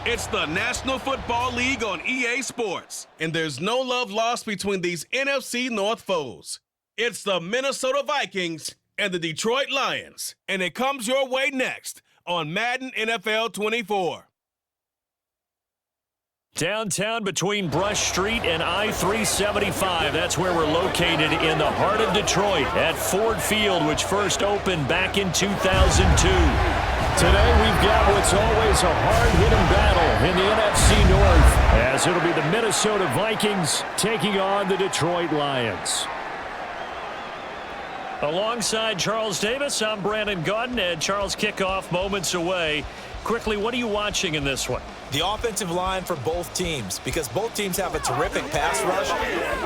It's the National Football League on EA Sports, and there's no love lost between these NFC North foes. It's the Minnesota Vikings and the Detroit Lions, and it comes your way next on Madden NFL 24. Downtown between Brush Street and I-375. That's where we're located in the heart of Detroit at Ford Field, which first opened back in 2002. Today we've got what's always a hard-hitting battle in the NFC North, as it'll be the Minnesota Vikings taking on the Detroit Lions. Alongside Charles Davis, I'm Brandon Gaudin, and Charles, kickoff moments away. Quickly, what are you watching in this one? The offensive line for both teams, because both teams have a terrific pass rush.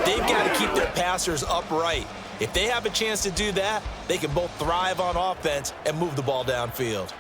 They've got to keep their passers upright. If they have a chance to do that, they can both thrive on offense and move the ball downfield.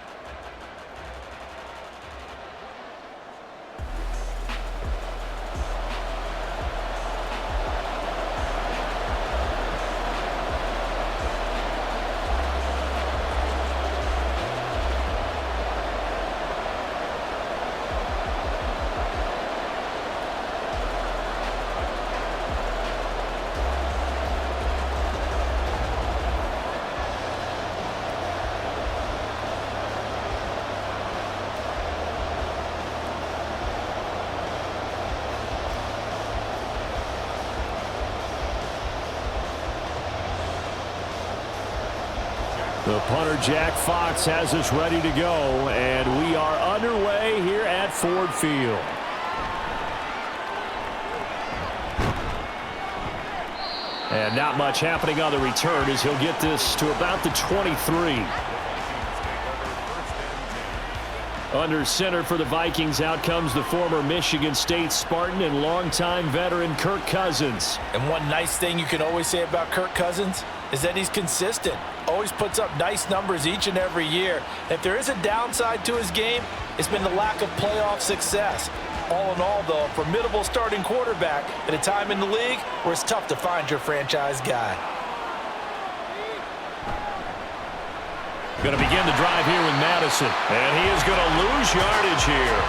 The punter, Jack Fox, has us ready to go, and we are underway here at Ford Field. And not much happening on the return as he'll get this to about the 23. Under center for the Vikings, out comes the former Michigan State Spartan and longtime veteran Kirk Cousins. And one nice thing you can always say about Kirk Cousins is that he's consistent. Always puts up nice numbers each and every year. If there is a downside to his game, it's been the lack of playoff success. All in all, though, a formidable starting quarterback at a time in the league where it's tough to find your franchise guy. Going to begin the drive here with Madison. And he is going to lose yardage here.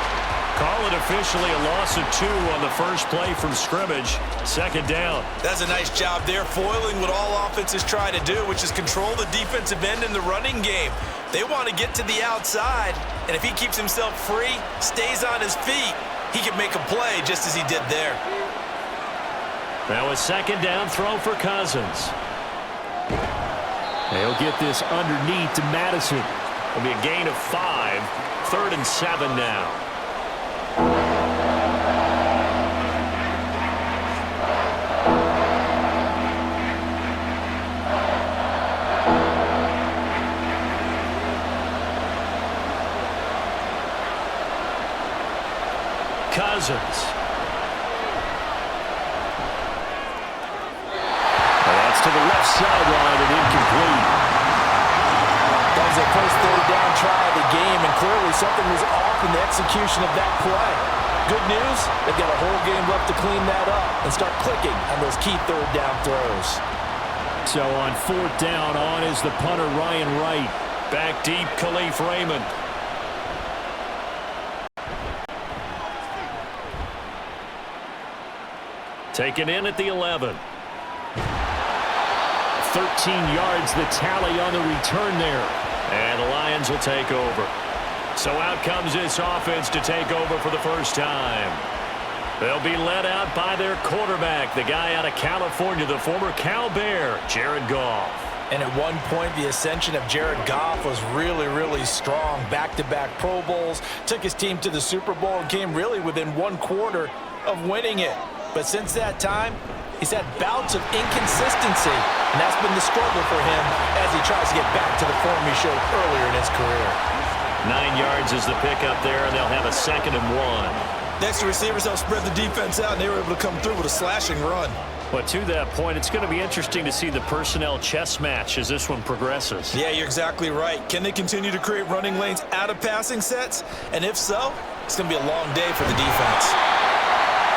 Call it officially a loss of 2 on the first play from scrimmage. Second down. That's a nice job there, foiling what all offenses try to do, which is control the defensive end in the running game. They want to get to the outside, and if he keeps himself free, stays on his feet, he can make a play just as he did there. Now a second down throw for Cousins. They'll get this underneath to Madison. It'll be a gain of 5. 3rd and 7 now. Cousins. That's to the left sideline and incomplete. That was their first third down try of the game, and clearly something was off in the execution of that play. Good news, they've got a whole game left to clean that up and start clicking on those key third down throws. So on 4th down, on is the punter Ryan Wright. Back deep, Khalif Raymond. Taken in at the 11. 13 yards the tally on the return there. And the Lions will take over. So out comes this offense to take over for the first time. They'll be led out by their quarterback, the guy out of California, the former Cal Bear, Jared Goff. And at one point, the ascension of Jared Goff was really, really strong. Back-to-back Pro Bowls, took his team to the Super Bowl, and came really within 1 quarter of winning it. But since that time, he's had bouts of inconsistency, and that's been the struggle for him as he tries to get back to the form he showed earlier in his career. 9 yards is the pickup there, and they'll have a 2nd and 1. Next, the receivers helped spread the defense out, and they were able to come through with a slashing run. But to that point, it's going to be interesting to see the personnel chess match as this one progresses. Yeah, you're exactly right. Can they continue to create running lanes out of passing sets? And if so, it's going to be a long day for the defense.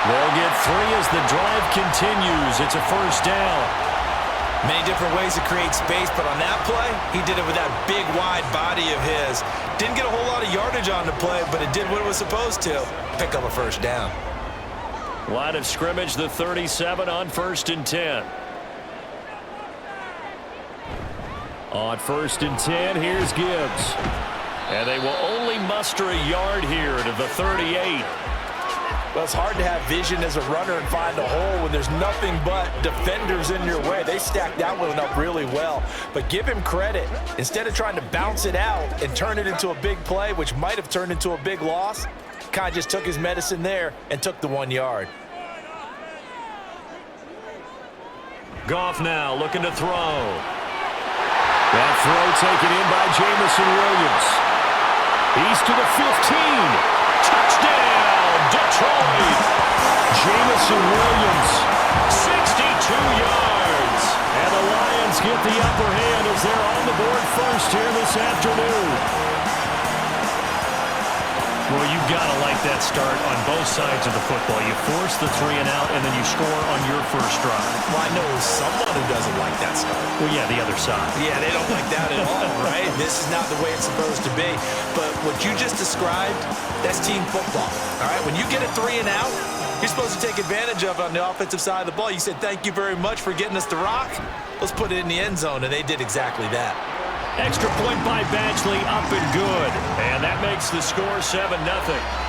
They'll get 3 as the drive continues. It's a first down. Many different ways to create space, but on that play, he did it with that big, wide body of his. Didn't get a whole lot of yardage on the play, but it did what it was supposed to. Pick up a first down. Line of scrimmage, the 37 on 1st and 10. On 1st and 10, here's Gibbs. And they will only muster a yard here to the 38. Well, it's hard to have vision as a runner and find a hole when there's nothing but defenders in your way. They stacked that one up really well. But give him credit. Instead of trying to bounce it out and turn it into a big play, which might have turned into a big loss, kind of just took his medicine there and took the 1 yard. Goff now looking to throw. That throw taken in by Jamison Williams. He's to the 15. Touchdown, Detroit. Jamison Williams, 62 yards. And the Lions get the upper hand as they're on the board first here this afternoon. Well, you've got to like that start on both sides of the football. You force the 3 and out, and then you score on your first drive. Well, I know someone who doesn't like that start. Well, yeah, the other side. Yeah, they don't like that at all, right? This is not the way it's supposed to be. But what you just described, that's team football, all right? When you get a 3 and out, you're supposed to take advantage of it on the offensive side of the ball. You said, thank you very much for getting us the rock. Let's put it in the end zone, and they did exactly that. Extra point by Badgley, up and good. And that makes the score 7-0.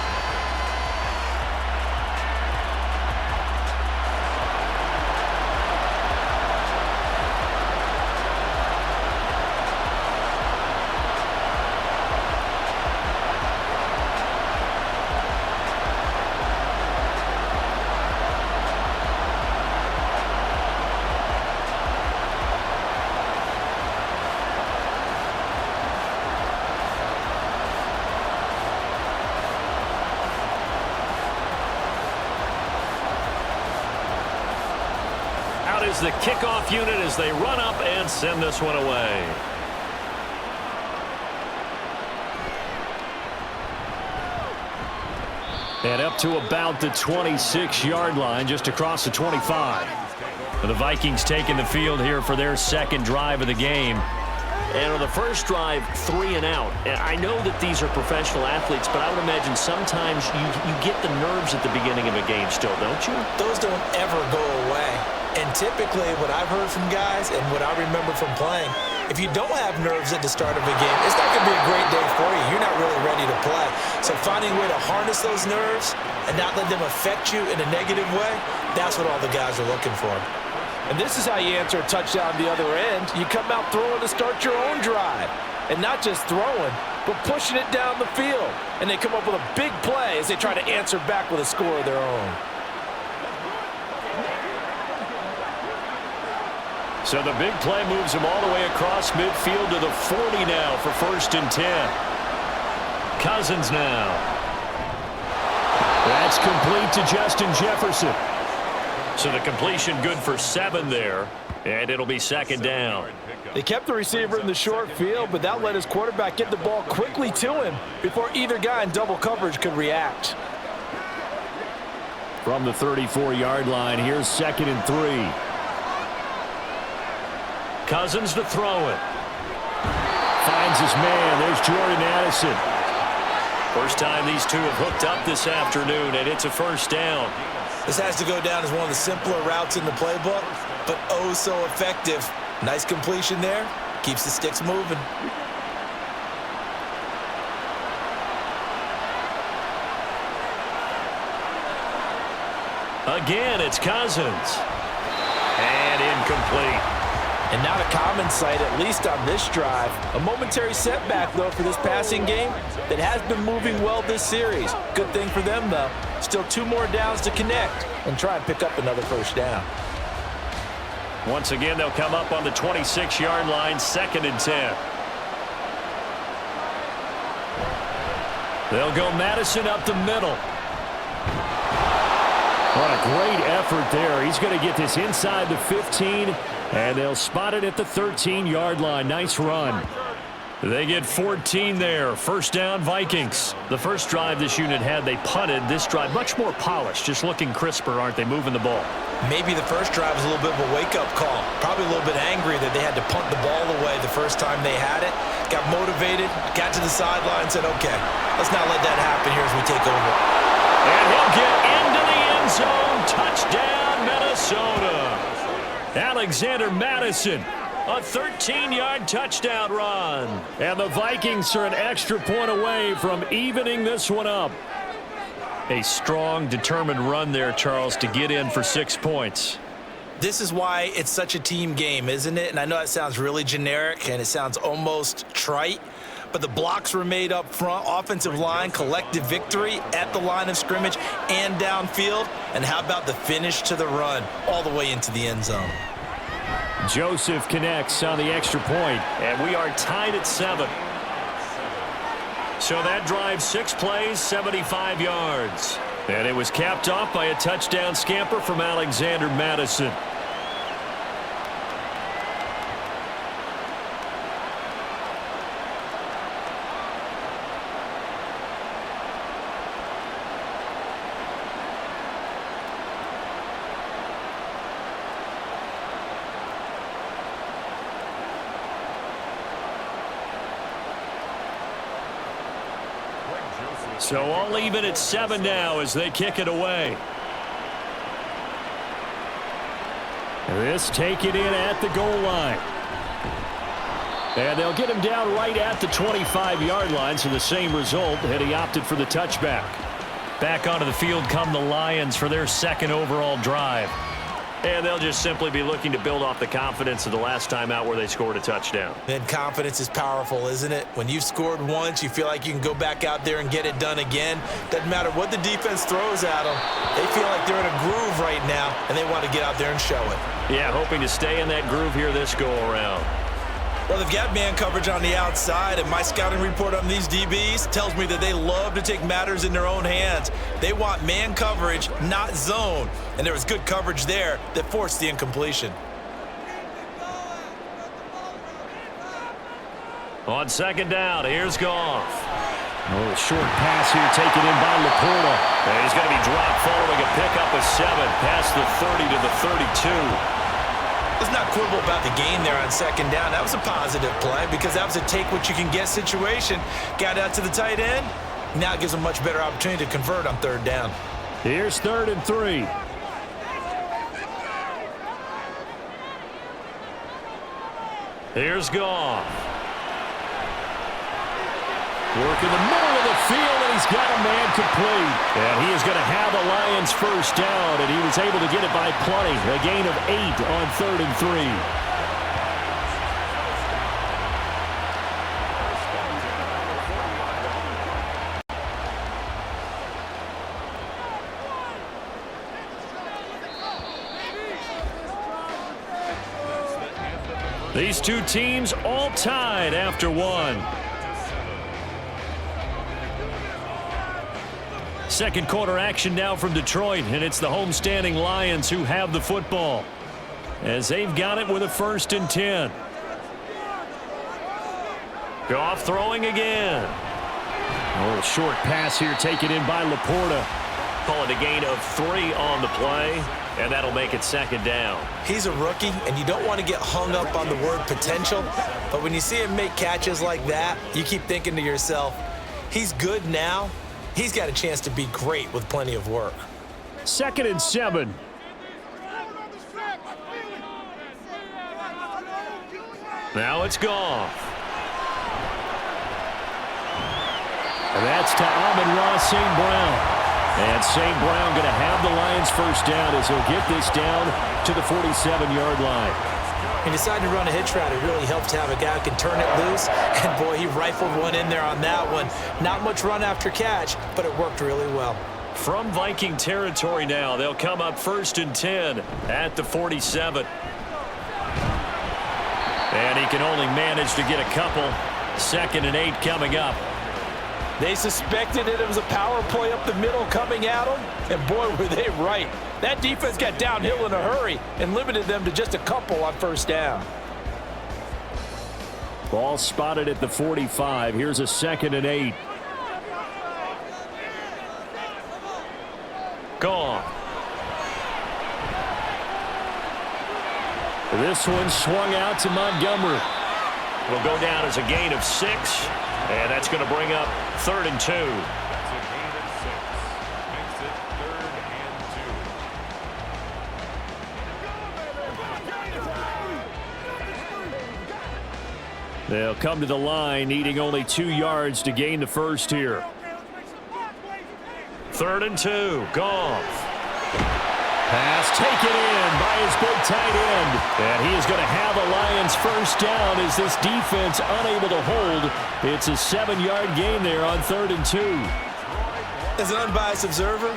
Is the kickoff unit as they run up and send this one away. And up to about the 26-yard line, just across the 25. The Vikings taking the field here for their second drive of the game. And on the first drive, 3 and out. And I know that these are professional athletes, but I would imagine sometimes you get the nerves at the beginning of a game still, don't you? Those don't ever go away. And typically what I've heard from guys and what I remember from playing, if you don't have nerves at the start of a game, it's not going to be a great day for you. You're not really ready to play. So finding a way to harness those nerves and not let them affect you in a negative way, that's what all the guys are looking for. And this is how you answer a touchdown the other end. You come out throwing to start your own drive. And not just throwing, but pushing it down the field. And they come up with a big play as they try to answer back with a score of their own. So the big play moves him all the way across midfield to the 40 now for 1st and 10. Cousins now. That's complete to Justin Jefferson. So the completion good for 7 there, and it'll be 2nd down. They kept the receiver in the short field, but that let his quarterback get the ball quickly to him before either guy in double coverage could react. From the 34-yard line, here's 2nd and 3. Cousins to throw it. Finds his man. There's Jordan Addison. First time these two have hooked up this afternoon, and it's a 1st down. This has to go down as one of the simpler routes in the playbook, but oh so effective. Nice completion there. Keeps the sticks moving. Again, it's Cousins. And incomplete. And not a common sight, at least on this drive. A momentary setback, though, for this passing game that has been moving well this series. Good thing for them, though. Still 2 more downs to connect and try and pick up another 1st down. Once again, they'll come up on the 26-yard line, 2nd and 10. They'll go Madison up the middle. What a great effort there. He's going to get this inside the 15, and they'll spot it at the 13-yard line. Nice run. They get 14 there. First down, Vikings. The first drive this unit had, they punted. This drive, much more polished, just looking crisper, aren't they, moving the ball? Maybe the first drive was a little bit of a wake-up call. Probably a little bit angry that they had to punt the ball away the first time they had it. Got motivated, got to the sideline, said, okay, let's not let that happen here as we take over. And he'll get into the end zone. Touchdown, Minnesota. Alexander Madison. A 13-yard touchdown run. And the Vikings are an extra point away from evening this one up. A strong, determined run there, Charles, to get in for 6 points. This is why it's such a team game, isn't it? And I know that sounds really generic and it sounds almost trite, but the blocks were made up front, offensive line, collective victory at the line of scrimmage and downfield. And how about the finish to the run all the way into the end zone? Joseph connects on the extra point, and we are tied at 7. So that drive, 6 plays, 75 yards. And it was capped off by a touchdown scamper from Alexander Madison. So all even at 7 now as they kick it away. This taken in at the goal line. And they'll get him down right at the 25-yard line, so the same result, and he opted for the touchback. Back onto the field come the Lions for their second overall drive. And they'll just simply be looking to build off the confidence of the last time out where they scored a touchdown. And confidence is powerful, isn't it? When you've scored once, you feel like you can go back out there and get it done again. Doesn't matter what the defense throws at them. They feel like they're in a groove right now, and they want to get out there and show it. Yeah, hoping to stay in that groove here this go-around. Well, they've got man coverage on the outside, and my scouting report on these DBs tells me that they love to take matters in their own hands. They want man coverage, not zone. And there was good coverage there that forced the incompletion. On second down, here's Goff. Oh, short pass here taken in by Laporta. And he's going to be dropped following a pickup of 7 past the 30 to the 32. Let's not quibble about the gain there on second down. That was a positive play because that was a take-what-you-can-get situation. Got out to the tight end. Now it gives them a much better opportunity to convert on third down. Here's 3rd and 3. Here's Goff. Working the middle of the field, and he's got a man complete. And he is going to have the Lions first down, and he was able to get it by plenty. A gain of 8 on 3rd and 3. These two teams all tied after 1. Second quarter action now from Detroit, and it's the homestanding Lions who have the football as they've got it with a 1st and 10. Goff throwing again. Oh, short pass here taken in by Laporta. Call it a gain of 3 on the play, and that'll make it 2nd down. He's a rookie, and you don't want to get hung up on the word potential, but when you see him make catches like that, you keep thinking to yourself, he's good now. He's got a chance to be great with plenty of work. 2nd and 7. Now it's Goff. And that's to Amon-Ra St. Brown. And St. Brown going to have the Lions first down as he'll get this down to the 47-yard line. He decided to run a hitch route. It really helped to have a guy who can turn it loose. And, boy, he rifled one in there on that one. Not much run after catch, but it worked really well. From Viking territory now, they'll come up 1st and 10 at the 47. And he can only manage to get a couple. 2nd and 8 coming up. They suspected it was a power play up the middle coming at them, and boy, were they right. That defense got downhill in a hurry and limited them to just a couple on 1st down. Ball spotted at the 45. Here's a 2nd and 8. Gone. This one swung out to Montgomery. Will go down as a gain of 6, and that's going to bring up 3rd and 2. They'll come to the line, needing only 2 yards to gain the first here. 3rd and 2. Goff. Pass taken in by his big tight end. And he is going to have a Lions first down as this defense unable to hold. It's a 7-yard gain there on 3rd and 2. As an unbiased observer,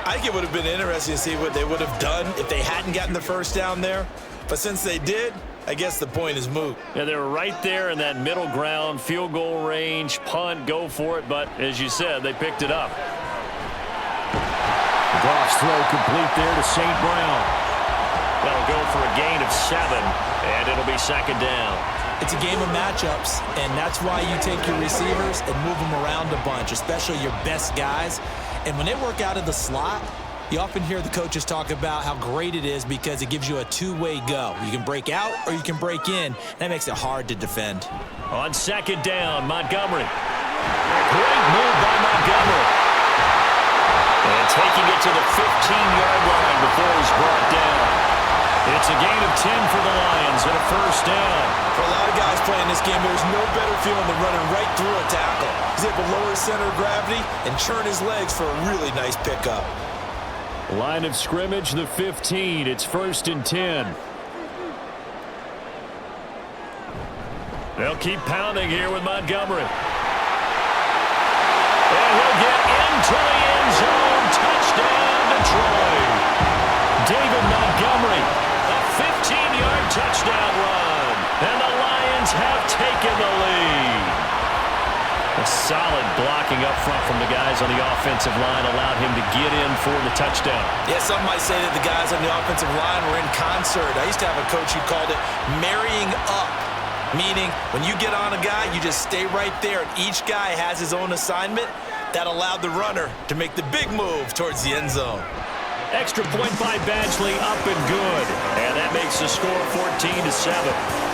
I think it would have been interesting to see what they would have done if they hadn't gotten the first down there. But since they did, I guess the point is moot. Yeah, they were right there in that middle ground, field goal range, punt, go for it. But as you said, they picked it up. Goff's throw complete there to St. Brown. That'll go for a gain of 7, and it'll be 2nd down. It's a game of matchups, and that's why you take your receivers and move them around a bunch, especially your best guys. And when they work out of the slot, you often hear the coaches talk about how great it is because it gives you a two-way go. You can break out or you can break in. That makes it hard to defend. On 2nd down, Montgomery. Great move by Montgomery. And taking it to the 15-yard line before he's brought down. It's a gain of 10 for the Lions and a first down. For a lot of guys playing this game, there's no better feeling than running right through a tackle. He's able to lower his center of gravity and churn his legs for a really nice pickup. Line of scrimmage, the 15. It's 1st and 10. They'll keep pounding here with Montgomery. And he'll get into the end zone. Touchdown, Detroit. David Montgomery, a 15-yard touchdown run. And the Lions have taken the lead. A solid blocking up front from the guys on the offensive line allowed him to get in for the touchdown. Yeah, some might say that the guys on the offensive line were in concert. I used to have a coach who called it marrying up, meaning when you get on a guy, you just stay right there, and each guy has his own assignment. That allowed the runner to make the big move towards the end zone. Extra point by Badgley, up and good. And that makes the score 14-7.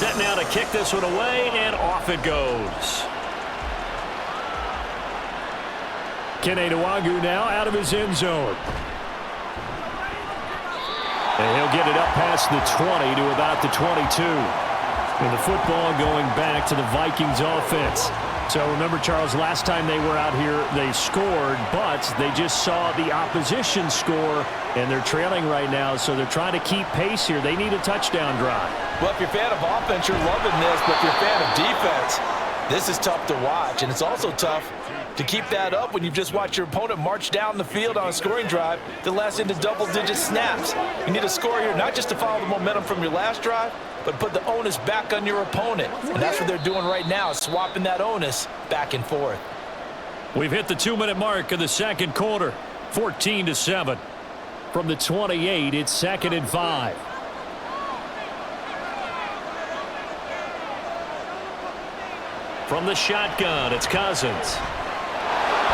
Set now to kick this one away, and off it goes. Kene Nwangwu now out of his end zone. And he'll get it up past the 20 to about the 22. And the football going back to the Vikings offense. So remember, Charles, last time they were out here, they scored, but they just saw the opposition score, and they're trailing right now, so they're trying to keep pace here. They need a touchdown drive. Well, if you're a fan of offense, you're loving this, but if you're a fan of defense, this is tough to watch, and it's also tough to keep that up when you've just watched your opponent march down the field on a scoring drive that lasts into double-digit snaps. You need a score here, not just to follow the momentum from your last drive, but put the onus back on your opponent. And that's what they're doing right now, swapping that onus back and forth. We've hit the 2-minute mark of the second quarter, 14-7. From the 28, it's 2nd and 5. From the shotgun, it's Cousins.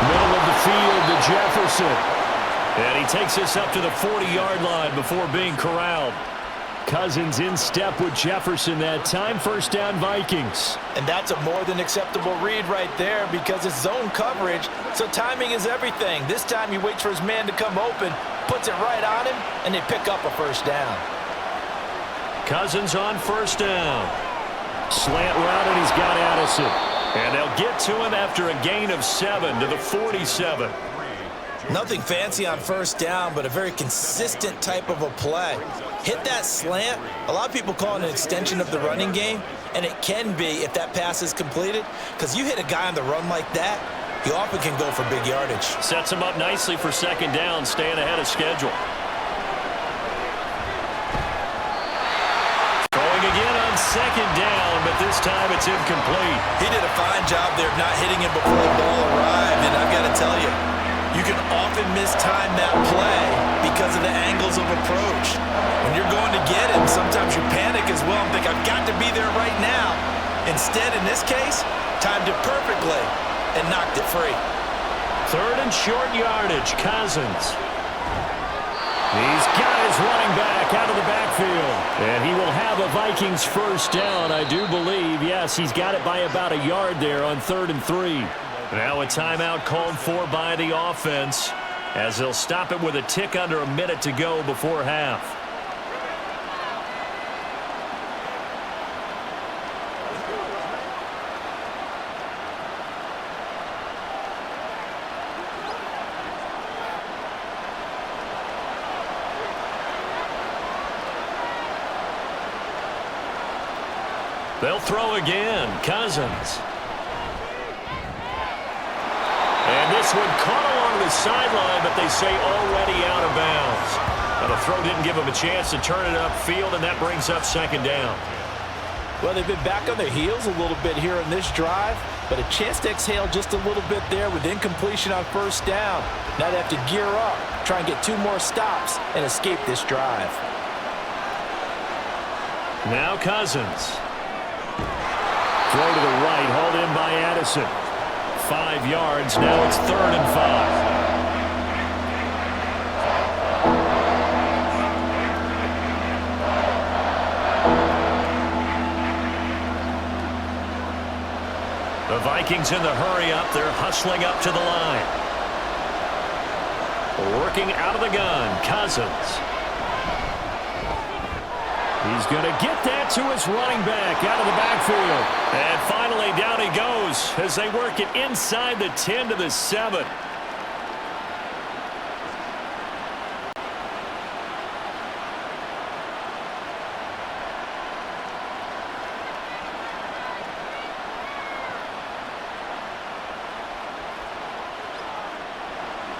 Middle of the field to Jefferson. And he takes this up to the 40-yard line before being corralled. Cousins in step with Jefferson that time. First down, Vikings. And that's a more than acceptable read right there because it's zone coverage, so timing is everything. This time he waits for his man to come open, puts it right on him, and they pick up a first down. Cousins on first down. Slant route, and he's got Addison. And they'll get to him after a gain of 7 to the 47. Nothing fancy on first down, but a very consistent type of a play. Hit that slant. A lot of people call it an extension of the running game, and it can be if that pass is completed, because you hit a guy on the run like that, he often can go for big yardage. Sets him up nicely for second down, staying ahead of schedule. Throwing again on second down, but this time it's incomplete. He did a fine job there of not hitting him before the ball arrived, and I've got to tell you, you can often mistime that play because of the angles of approach. When you're going to get him, sometimes you panic as well and think, I've got to be there right now. Instead, in this case, timed it perfectly and knocked it free. Third and short yardage, Cousins. He's got his running back out of the backfield. And he will have a Vikings first down, I do believe. Yes, he's got it by about a yard there on 3rd and 3. Now a timeout called for by the offense as they'll stop it with a tick under a minute to go before half. They'll throw again. Cousins. And this one caught along the sideline, but they say already out of bounds. Now the throw didn't give him a chance to turn it upfield, and that brings up second down. Well, they've been back on their heels a little bit here in this drive, but a chance to exhale just a little bit there with incompletion on first down. Now they have to gear up, try and get 2 more stops, and escape this drive. Now Cousins. Throw to the right, hauled in by Addison. 5 yards, now it's 3rd and 5. The Vikings in the hurry up, they're hustling up to the line. Working out of the gun, Cousins. He's going to get that to his running back out of the backfield. And finally down he goes as they work it inside the 10 to the 7.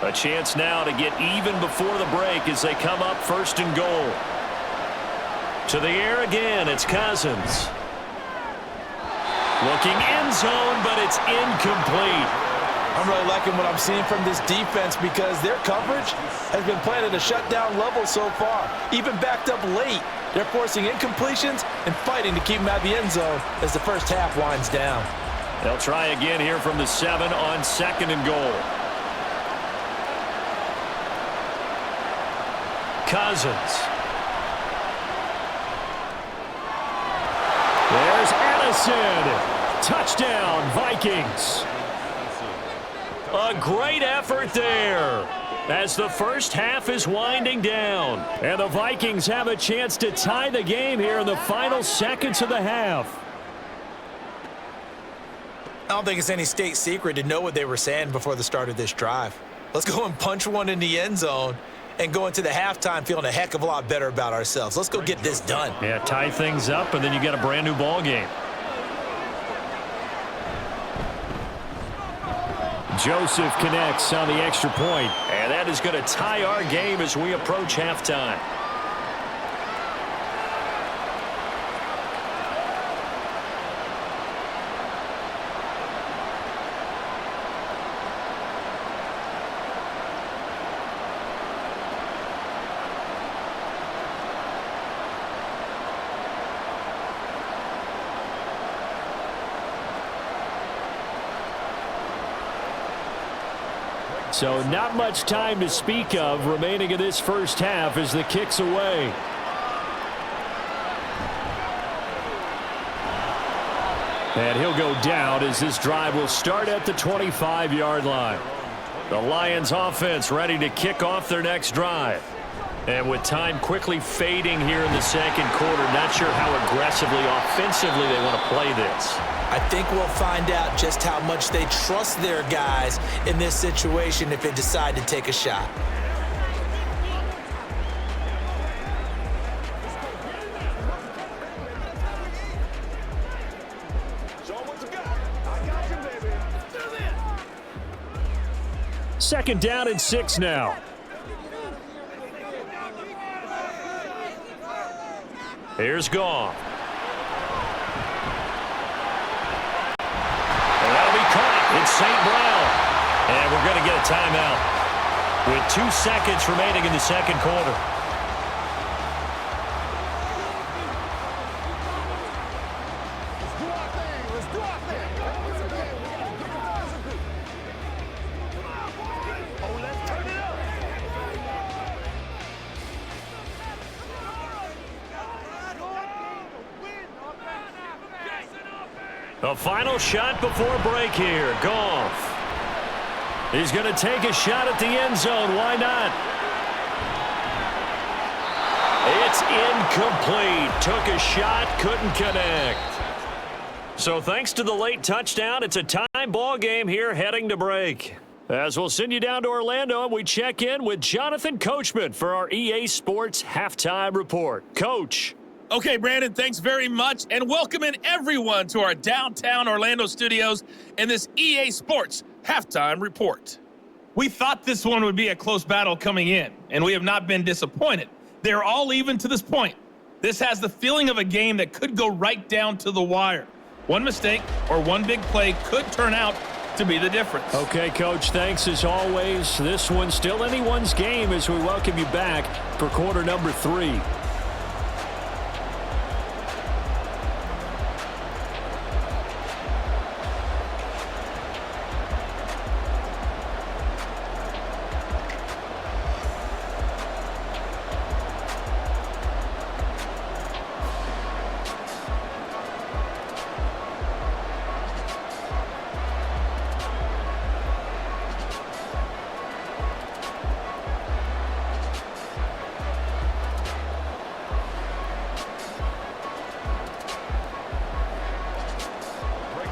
A chance now to get even before the break as they come up 1st and goal. To the air again, it's Cousins. Looking end zone, but it's incomplete. I'm really liking what I'm seeing from this defense because their coverage has been playing at a shutdown level so far. Even backed up late, they're forcing incompletions and fighting to keep them out of the end zone as the first half winds down. They'll try again here from the 7 on 2nd and goal. Cousins. There's Addison. Touchdown, Vikings. A great effort there as the first half is winding down. And the Vikings have a chance to tie the game here in the final seconds of the half. I don't think it's any state secret to know what they were saying before the start of this drive. Let's go and punch one in the end zone and go into the halftime feeling a heck of a lot better about ourselves. Let's go get this done. Yeah, tie things up, and then you got a brand new ball game. Joseph connects on the extra point, and that is going to tie our game as we approach halftime. So not much time to speak of remaining in this first half as the kick's away. And he'll go down as this drive will start at the 25-yard line. The Lions offense ready to kick off their next drive. And with time quickly fading here in the second quarter, not sure how aggressively, offensively they want to play this. I think we'll find out just how much they trust their guys in this situation if they decide to take a shot. 2nd down and 6 now. Here's Goff. And that'll be caught. It's St. Brown. And we're going to get a timeout with 2 seconds remaining in the 2nd quarter. A final shot before break here. Goff. He's going to take a shot at the end zone. Why not? It's incomplete. Took a shot, couldn't connect. So thanks to the late touchdown, it's a time ball game here heading to break. As we'll send you down to Orlando, and we check in with Jonathan Coachman for our EA Sports Halftime Report. Coach. Okay, Brandon, thanks very much, and welcome in everyone to our downtown Orlando studios and this EA Sports Halftime Report. We thought this one would be a close battle coming in, and we have not been disappointed. They're all even to this point. This has the feeling of a game that could go right down to the wire. One mistake or one big play could turn out to be the difference. Okay, Coach, thanks as always. This one's still anyone's game as we welcome you back for quarter number 3.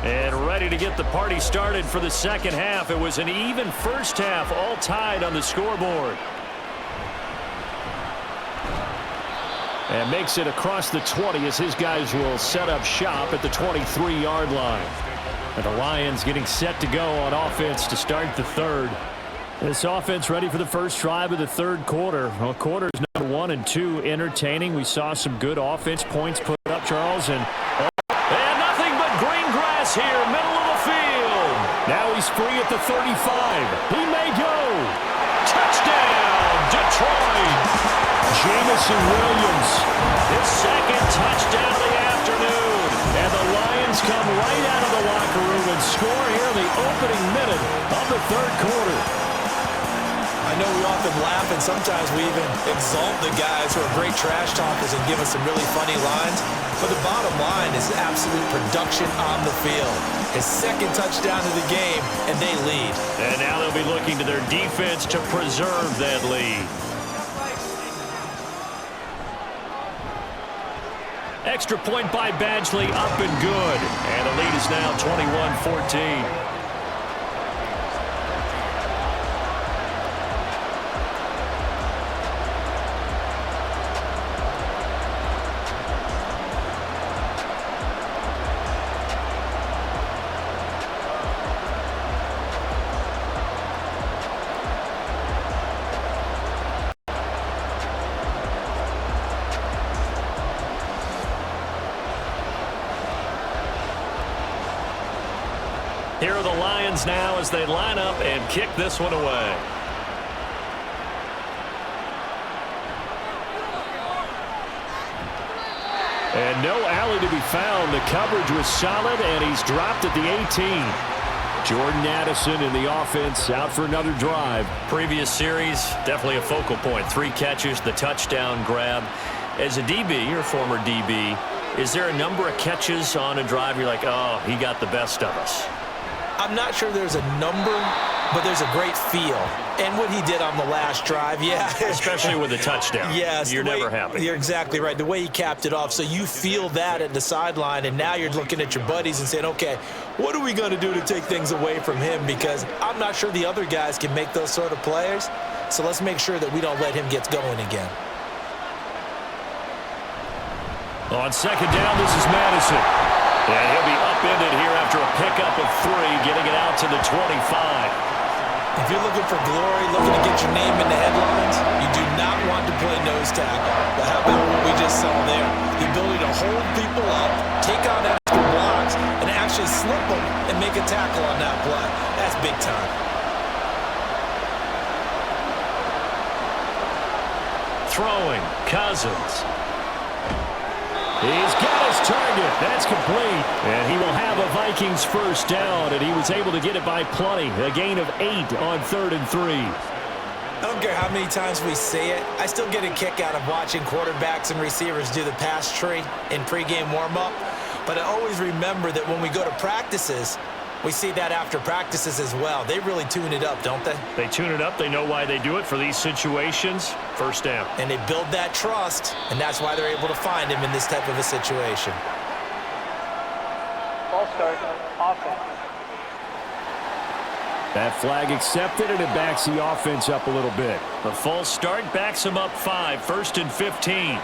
And ready to get the party started for the second half. It was an even first half, all tied on the scoreboard. And makes it across the 20 as his guys will set up shop at the 23-yard line. And the Lions getting set to go on offense to start the third. This offense ready for the first drive of the third quarter. Well, quarters number 1 and 2 entertaining. We saw some good offense points put up, Charles, and nothing but green grass here, middle of the field. Now he's free at the 35. He may go. Touchdown, Detroit. Jamison Williams, his second touchdown of the afternoon. And the Lions come right out of the locker room and score here in the opening minute of the third quarter. I know we often laugh and sometimes we even exalt the guys who are great trash talkers and give us some really funny lines. But the bottom line is absolute production on the field. His second touchdown of the game, and they lead. And now they'll be looking to their defense to preserve that lead. Extra point by Badgley, up and good. And the lead is now 21-14. Here are the Lions now as they line up and kick this one away. And no alley to be found. The coverage was solid, and he's dropped at the 18. Jordan Addison in the offense out for another drive. Previous series, definitely a focal point. 3 catches, the touchdown grab. As a DB, your former DB, is there a number of catches on a drive you're like, oh, he got the best of us? I'm not sure there's a number, but there's a great feel. And what he did on the last drive, yeah. Especially with a touchdown. Yes. You're never happy. You're exactly right. The way he capped it off, so you feel that at the sideline, and now you're looking at your buddies and saying, okay, what are we going to do to take things away from him? Because I'm not sure the other guys can make those sort of players. So let's make sure that we don't let him get going again. On second down, this is Madison. And he'll be upended here after a pickup of 3, getting it out to the 25. If you're looking for glory, looking to get your name in the headlines, you do not want to play nose tackle. But how about what we just saw there? The ability to hold people up, take on extra blocks, and actually slip them and make a tackle on that play. That's big time. Throwing, Cousins. He's got his target. That's complete. And he will have a Vikings first down, and he was able to get it by plenty. A gain of 8 on 3rd and 3. I don't care how many times we say it, I still get a kick out of watching quarterbacks and receivers do the pass tree in pregame warm-up. But I always remember that when we go to practices, we see that after practices as well. They really tune it up, don't they? They tune it up. They know why they do it for these situations. First down. And they build that trust, and that's why they're able to find him in this type of a situation. Ball start, offense. That flag accepted, and it backs the offense up a little bit. The false start backs them up 5, 1st and 15.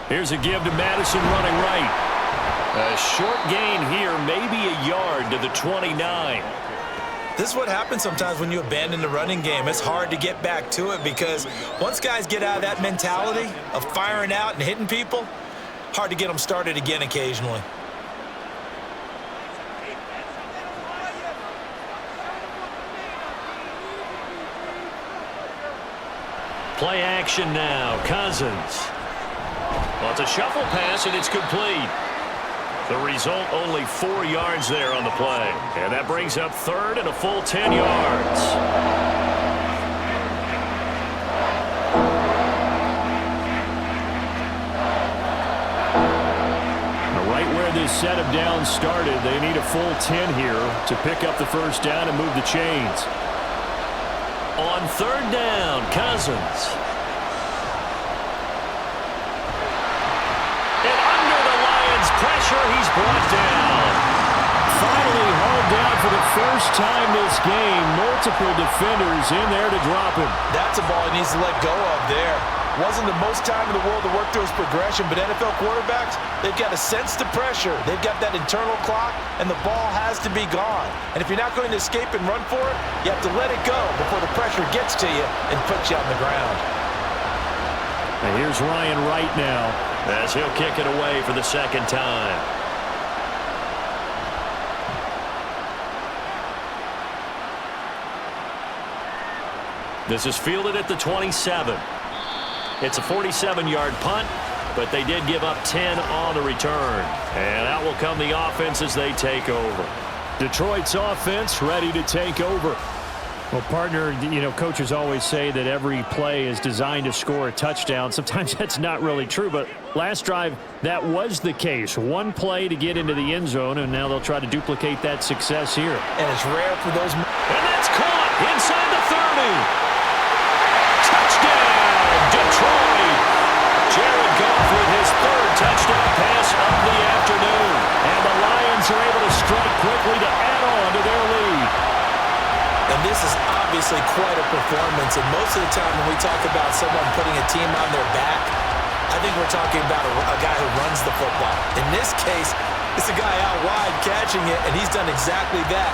Here's a give to Madison running right. A short gain here, maybe a yard to the 29. This is what happens sometimes when you abandon the running game. It's hard to get back to it because once guys get out of that mentality of firing out and hitting people, hard to get them started again occasionally. Play action now, Cousins. Well, it's a shuffle pass, and it's complete. The result, only 4 yards there on the play. And that brings up 3rd and a full 10 yards. Right where this set of downs started, they need a full 10 here to pick up the first down and move the chains. On 3rd down, Cousins. Pressure, he's brought down. Finally hauled down for the first time this game. Multiple defenders in there to drop him. That's a ball he needs to let go of there. Wasn't the most time in the world to work through his progression, but NFL quarterbacks, they've got to sense the pressure. They've got that internal clock, and the ball has to be gone. And if you're not going to escape and run for it, you have to let it go before the pressure gets to you and puts you on the ground. And here's Ryan Wright now, as he'll kick it away for the 2nd time. This is fielded at the 27. It's a 47-yard punt, but they did give up 10 on the return. And out will come the offense as they take over. Detroit's offense ready to take over. Well, partner, you know, coaches always say that every play is designed to score a touchdown. Sometimes that's not really true, but last drive, that was the case. One play to get into the end zone, and now they'll try to duplicate that success here. And it's rare for those. And that's caught inside the 30. Touchdown, Detroit. Jared Goff with his 3rd touchdown pass of the afternoon. And the Lions are able to strike quickly to add on to their lead. And this is obviously quite a performance. And most of the time when we talk about someone putting a team on their back, I think we're talking about a guy who runs the football. In this case, it's a guy out wide catching it, and he's done exactly that.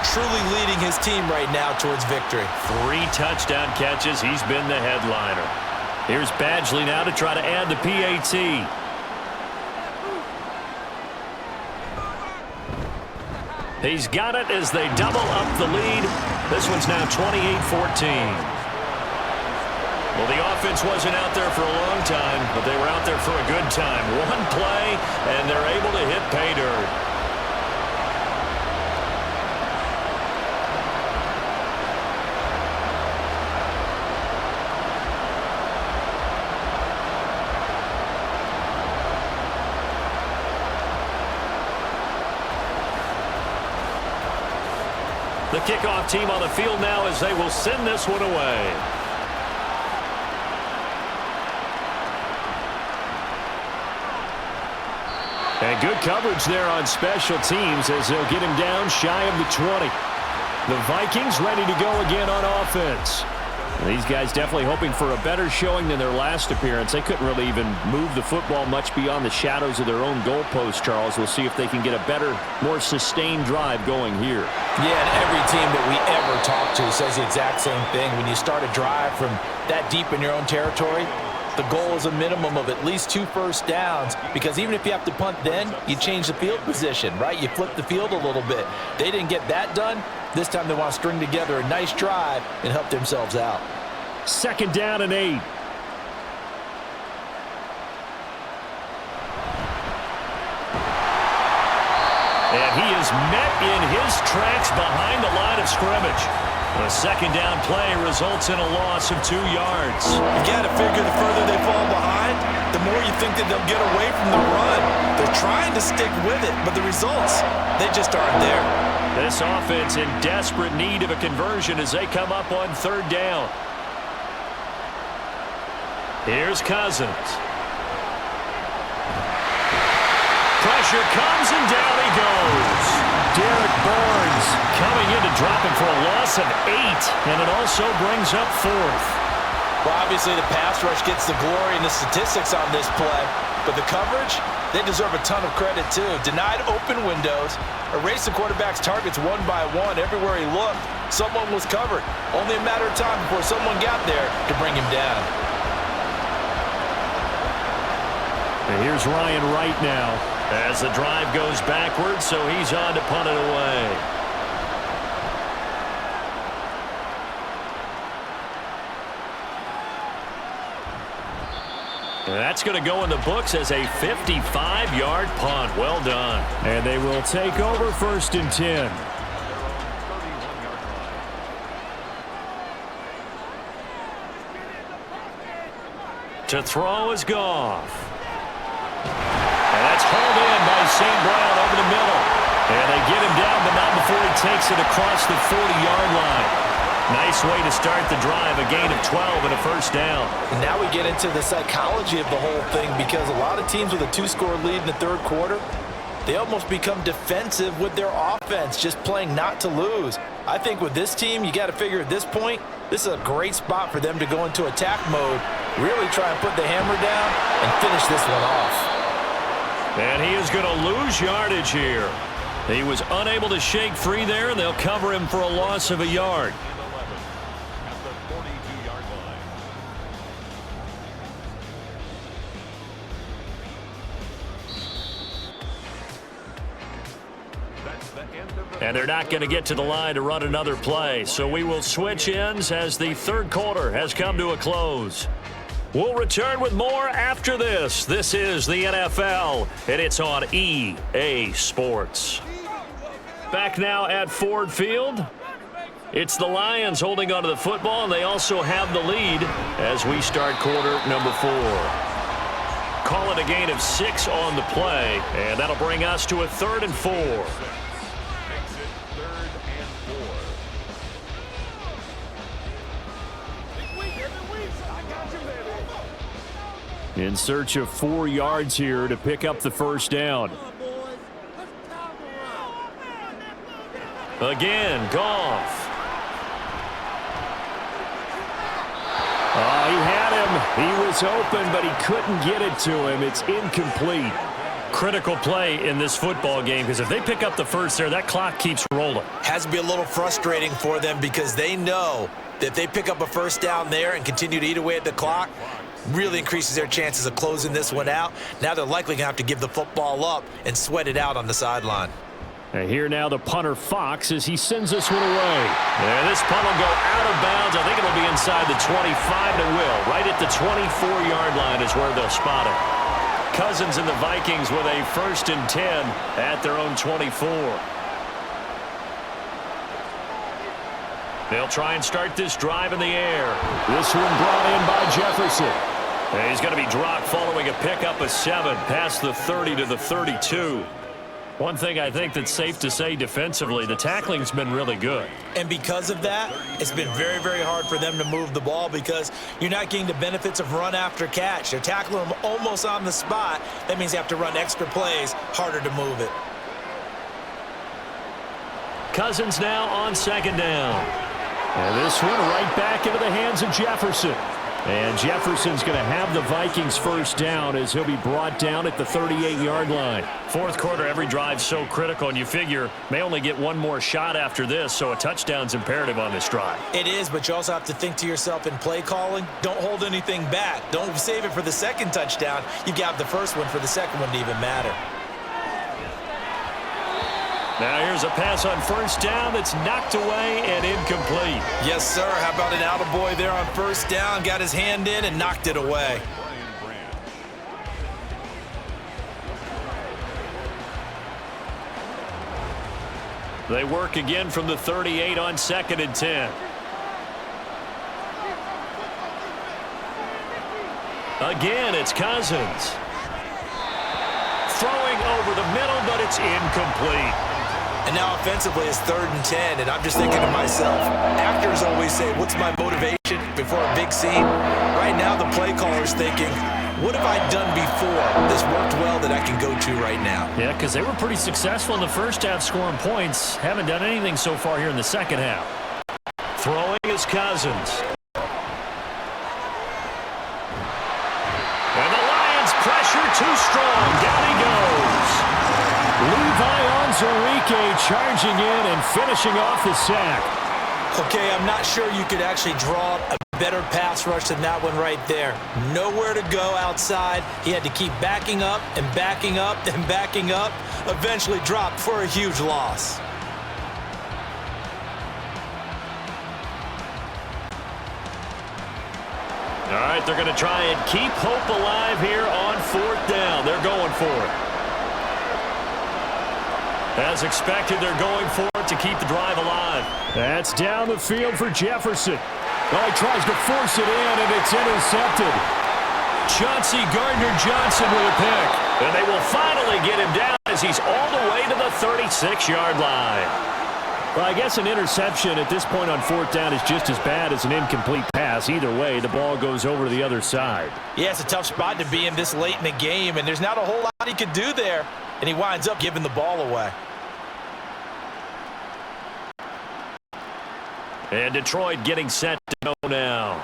Truly leading his team right now towards victory. 3 touchdown catches. He's been the headliner. Here's Badgley now to try to add the PAT. He's got it as they double up the lead. This one's now 28-14. Well, the offense wasn't out there for a long time, but they were out there for a good time. One play, and they're able to hit pay dirt. The kickoff team on the field now as they will send this one away. And good coverage there on special teams as they'll get him down shy of the 20. The Vikings ready to go again on offense. These guys definitely hoping for a better showing than their last appearance. They couldn't really even move the football much beyond the shadows of their own goalpost, Charles. We'll see if they can get a better, more sustained drive going here. Yeah, and every team that we ever talk to says the exact same thing. When you start a drive from that deep in your own territory, the goal is a minimum of at least 2 first downs, because even if you have to punt then, you change the field position, right? You flip the field a little bit. They didn't get that done. This time they want to string together a nice drive and help themselves out. 2nd down and 8. And he is met in his tracks behind the line of scrimmage. The 2nd down play results in a loss of 2 yards. You got to figure the further they fall behind, the more you think that they'll get away from the run. They're trying to stick with it, but the results, they just aren't there. This offense in desperate need of a conversion as they come up on 3rd down. Here's Cousins. Pressure comes and down he goes. Derek Burns coming in to drop him for a loss of 8, and it also brings up 4th. Well, obviously the pass rush gets the glory and the statistics on this play, but the coverage, they deserve a ton of credit too. Denied open windows, erased the quarterback's targets one by one. Everywhere he looked, someone was covered. Only a matter of time before someone got there to bring him down. And here's Ryan Wright now as the drive goes backwards, so he's on to punt it away. And that's going to go in the books as a 55-yard punt. Well done. And they will take over 1st and 10. To throw is Goff. And that's hauled in by St. Brown over the middle. And they get him down, but not before he takes it across the 40-yard line. Nice way to start the drive, a gain of 12 and a 1st down. And now we get into the psychology of the whole thing, because a lot of teams with a 2-score lead in the 3rd quarter, they almost become defensive with their offense, just playing not to lose. I think with this team, you got to figure at this point, this is a great spot for them to go into attack mode, really try and put the hammer down and finish this one off. And he is going to lose yardage here. He was unable to shake free there, and they'll cover him for a loss of a yard. And they're not going to get to the line to run another play, so we will switch ends as the 3rd quarter has come to a close. We'll return with more after this. This is the NFL, and it's on EA Sports. Back now at Ford Field. It's the Lions holding onto the football, and they also have the lead as we start quarter number 4. Call it a gain of 6 on the play, and that'll bring us to a 3rd and 4. In search of 4 yards here to pick up the 1st down. Again, Goff. He had him. He was open, but he couldn't get it to him. It's incomplete. Critical play in this football game, because if they pick up the 1st there, that clock keeps rolling. Has to be a little frustrating for them, because they know that if they pick up a 1st down there and continue to eat away at the clock, really increases their chances of closing this one out. Now they're likely going to have to give the football up and sweat it out on the sideline. And here now the punter Fox as he sends this one away. And this punt will go out of bounds. I think it'll be inside the 25, and it will. Right at the 24-yard line is where they'll spot it. Cousins and the Vikings with a 1st and 10 at their own 24. They'll try and start this drive in the air. This one brought in by Jefferson. And he's going to be dropped following a pickup of 7 past the 30 to the 32. One thing I think that's safe to say defensively, the tackling's been really good. And because of that, it's been very, very hard for them to move the ball, because you're not getting the benefits of run after catch. They're tackling them almost on the spot. That means you have to run extra plays, harder to move it. Cousins now on 2nd down. And this one right back into the hands of Jefferson. And Jefferson's going to have the Vikings first down as he'll be brought down at the 38-yard line. Fourth quarter, every drive so critical, and you figure may only get one more shot after this, so a touchdown's imperative on this drive. It is, but you also have to think to yourself in play calling, don't hold anything back. Don't save it for the second touchdown. You got the first one for the second one to even matter. Now here's a pass on first down that's knocked away and incomplete. Yes, sir. How about an attaboy there on first down? Got his hand in and knocked it away. They work again from the 38 on 2nd and 10. Again, it's Cousins. Throwing over the middle, but it's incomplete. And now offensively it's 3rd and 10, and I'm just thinking to myself, actors always say, what's my motivation before a big scene? Right now the play caller's thinking, what have I done before? This worked well that I can go to right now. Yeah, because they were pretty successful in the first half scoring points. Haven't done anything so far here in the second half. Throwing is Cousins. And the Lions pressure too strong. Down he goes. Levi Onwuzurike charging in and finishing off the sack. Okay, I'm not sure you could actually draw up a better pass rush than that one right there. Nowhere to go outside. He had to keep backing up and backing up and backing up. Eventually dropped for a huge loss. All right, they're going to try and keep hope alive here on 4th down. They're going for it. As expected, they're going for it to keep the drive alive. That's down the field for Jefferson. Oh, he tries to force it in, and it's intercepted. Chauncey Gardner-Johnson with a pick. And they will finally get him down as he's all the way to the 36-yard line. Well, I guess an interception at this point on 4th down is just as bad as an incomplete pass. Either way, the ball goes over to the other side. Yeah, it's a tough spot to be in this late in the game, and there's not a whole lot he could do there. And he winds up giving the ball away. And Detroit getting set to go now.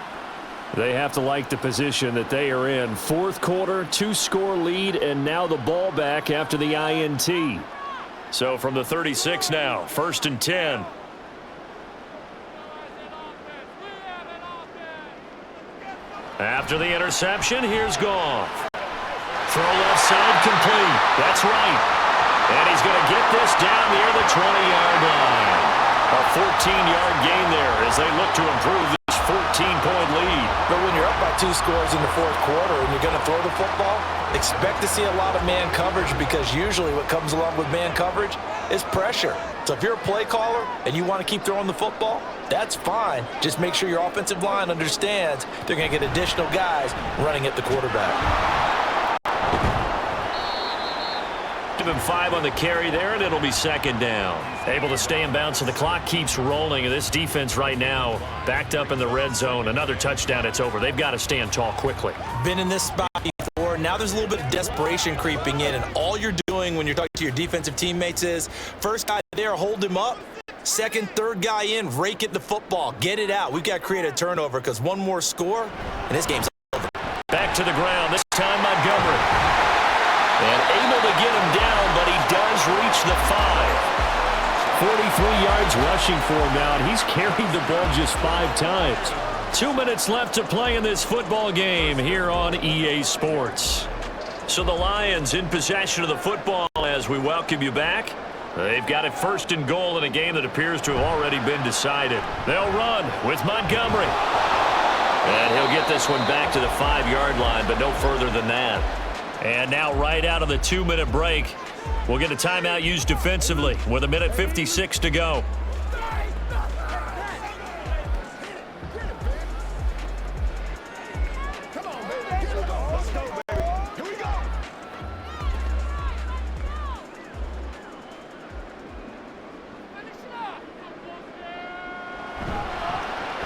They have to like the position that they are in. 4th quarter, 2-score lead, and now the ball back after the INT. So from the 36 now, 1st and 10. After the interception, here's Goff. Throw left side complete. That's right. And he's going to get this down near the 20-yard line. A 14-yard gain there as they look to improve this 14-point lead. But when you're up by 2 scores in the 4th quarter and you're going to throw the football, expect to see a lot of man coverage, because usually what comes along with man coverage is pressure. So if you're a play caller and you want to keep throwing the football, that's fine. Just make sure your offensive line understands they're going to get additional guys running at the quarterback. Give him 5 on the carry there, and it'll be 2nd down. Able to stay in bounds, so the clock keeps rolling. And this defense right now backed up in the red zone. Another touchdown, it's over. They've got to stand tall quickly. Been in this spot before. Now there's a little bit of desperation creeping in, and all you're doing when you're talking to your defensive teammates is, first guy there, hold him up. Second, third guy in, rake at the football. Get it out. We've got to create a turnover, because one more score, and this game's over. Back to the ground. This time Montgomery. And able to get him down, but he does reach the 5. 43 yards rushing for him now, and he's carried the ball just 5 times. 2 minutes left to play in this football game here on EA Sports. So the Lions in possession of the football as we welcome you back. They've got it 1st and goal in a game that appears to have already been decided. They'll run with Montgomery. And he'll get this one back to the 5-yard line, but no further than that. And now right out of the 2-minute break, we'll get a timeout used defensively with 1:56 to go.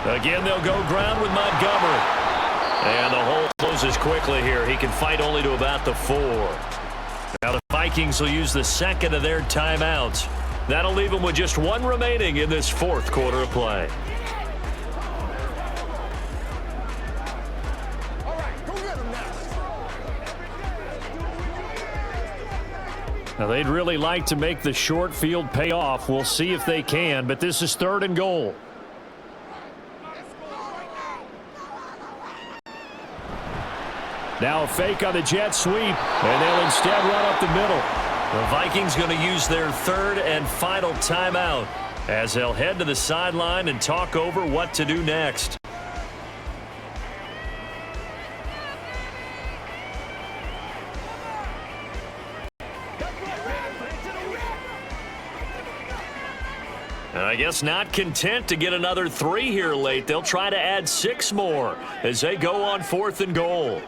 Again, they'll go ground with Montgomery. And the hole closes quickly here. He can fight only to about the 4. Now the Vikings will use the 2nd of their timeouts. That'll leave them with just 1 remaining in this 4th quarter of play. Now, they'd really like to make the short field pay off. We'll see if they can, but this is 3rd and goal. Now a fake on the jet sweep, and they'll instead run up the middle. The Vikings going to use their 3rd and final timeout as they'll head to the sideline and talk over what to do next. And I guess not content to get another 3 here late. They'll try to add 6 more as they go on 4th and goal.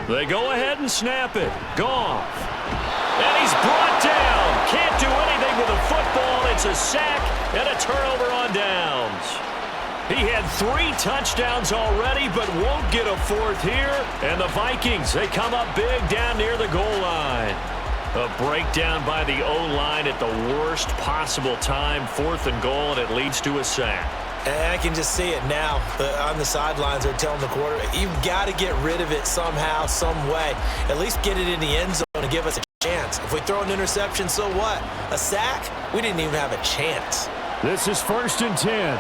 They go ahead and snap it. Goff. And he's brought down. Can't do anything with a football. It's a sack and a turnover on downs. He had 3 touchdowns already, but won't get a 4th here. And the Vikings, they come up big down near the goal line. A breakdown by the O-line at the worst possible time. 4th and goal, and it leads to a sack. And I can just see it now. On the sidelines, they're telling the quarterback, you've got to get rid of it somehow, some way. At least get it in the end zone and give us a chance. If we throw an interception, so what? A sack? We didn't even have a chance. This is 1st and 10.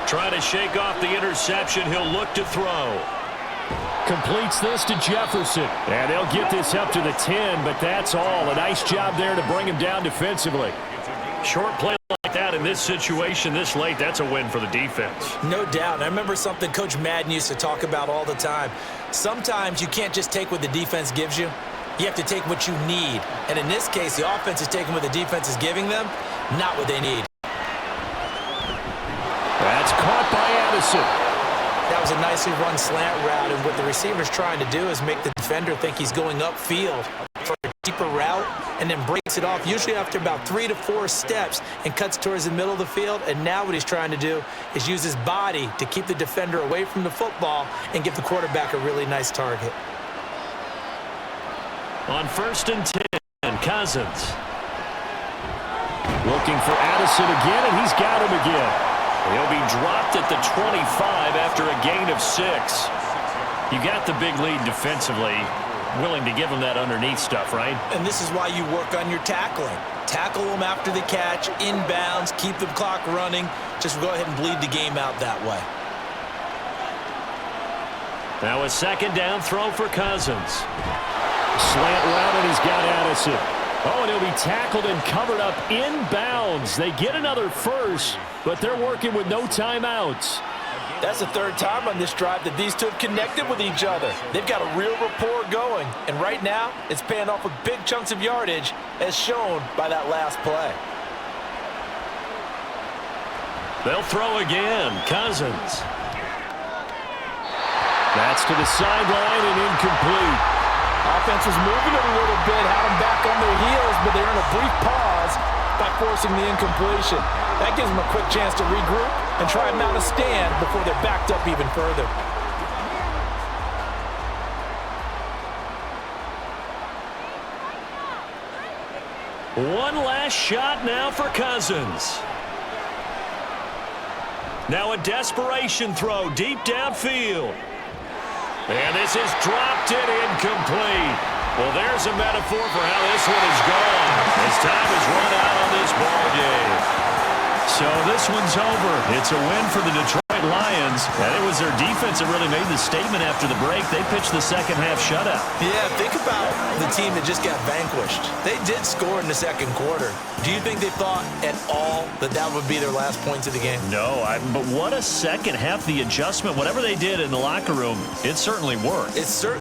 Trying to shake off the interception. He'll look to throw. Completes this to Jefferson. And they'll get this up to the 10, but that's all. A nice job there to bring him down defensively. Short play like that in this situation this late, that's a win for the defense. No doubt. I remember something Coach Madden used to talk about all the time. Sometimes you can't just take what the defense gives you. You have to take what you need. And in this case, the offense is taking what the defense is giving them, not what they need. That's caught by Addison. That was a nicely run slant route, and what the receiver's trying to do is make the defender think he's going upfield for a deeper route and then breaks it off, usually after about 3 to 4 steps, and cuts towards the middle of the field. And now what he's trying to do is use his body to keep the defender away from the football and give the quarterback a really nice target. On 1st and 10, Cousins. Looking for Addison again, and he's got him again. He'll be dropped at the 25 after a gain of 6. You got the big lead defensively. Willing to give him that underneath stuff, right? And this is why you work on your tackling. Tackle them after the catch, inbounds, keep the clock running. Just go ahead and bleed the game out that way. Now a 2nd down throw for Cousins. Slant route, and he's got Addison. Oh, and he'll be tackled and covered up inbounds. They get another 1st, but they're working with no timeouts. That's the 3rd time on this drive that these two have connected with each other. They've got a real rapport going, and right now it's paying off with big chunks of yardage, as shown by that last play. They'll throw again. Cousins. That's to the sideline and incomplete. Offense was moving it a little bit, had them back on their heels, but they're in a brief pause by forcing the incompletion. That gives them a quick chance to regroup and try and mount a stand before they're backed up even further. One last shot now for Cousins. Now a desperation throw deep downfield. And this is dropped and incomplete. Well, there's a metaphor for how this one is gone. As time has run out on this ball game. So this one's over. It's a win for the Detroit Lions. And it was their defense that really made the statement after the break. They pitched the second half shutout. Yeah, think about the team that just got vanquished. They did score in the 2nd quarter. Do you think they thought at all that that would be their last points of the game? No, but what a second half. The adjustment, whatever they did in the locker room, it certainly worked. It certainly